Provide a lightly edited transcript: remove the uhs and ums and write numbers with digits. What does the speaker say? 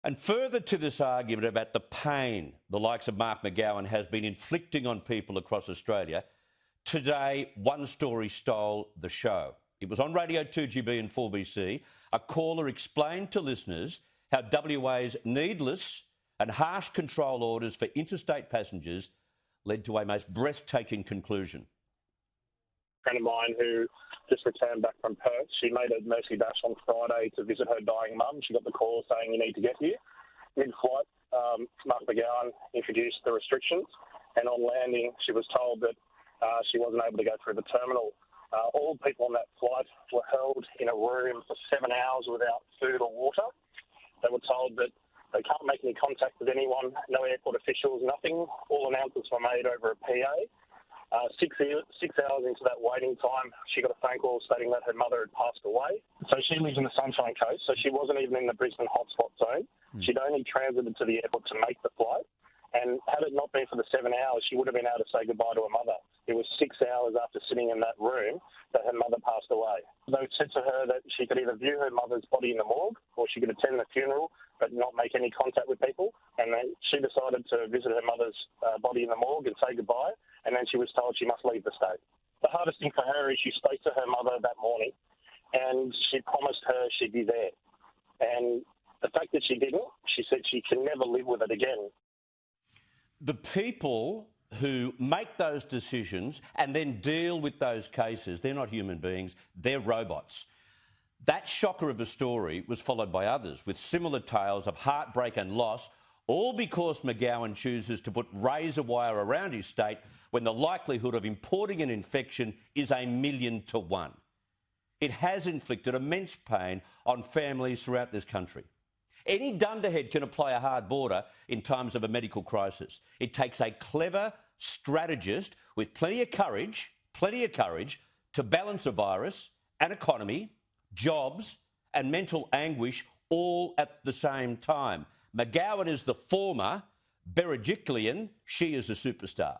And further to this argument about the pain the likes of Mark McGowan has been inflicting on people across Australia, today one story stole the show. It was on Radio 2GB and 4BC. A caller explained to listeners how WA's needless and harsh control orders for interstate passengers led to a most breathtaking conclusion. A friend of mine who just returned back from Perth, she made a mercy dash on Friday to visit her dying mum. She got the call saying, "You need to get here." Mid-flight, Mark McGowan introduced the restrictions, and on landing she was told that she wasn't able to go through the terminal. All people on that flight were held in a room for 7 hours without food or water. They were told that they can't make any contact with anyone, no airport officials, nothing. All announcements were made over a PA. 6 hours into that waiting time, she got a phone call stating that her mother had passed away. So she lives in the Sunshine Coast, so she wasn't even in the Brisbane hotspot zone. She'd only transited to the airport to make the flight. And had it not been for the 7 hours, she would have been able to say goodbye to her mother. It was 6 hours after sitting in that room that her mother passed away. They said to her that she could either view her mother's body in the morgue or she could attend the funeral but not make any contact with people. And then she decided to visit her mother's body in the morgue and say goodbye, and then she was told she must leave the state. The hardest thing for her is she spoke to her mother that morning and she promised her she'd be there. And the fact that she didn't, she said she can never live with it again. The people who make those decisions and then deal with those cases, they're not human beings, they're robots. That shocker of a story was followed by others with similar tales of heartbreak and loss, all because McGowan chooses to put razor wire around his state when the likelihood of importing an infection is 1,000,000 to 1. It has inflicted immense pain on families throughout this country. Any dunderhead can apply a hard border in times of a medical crisis. It takes a clever strategist with plenty of courage to balance a virus, an economy, jobs and mental anguish all at the same time. McGowan is the former, Berejiklian, she is a superstar.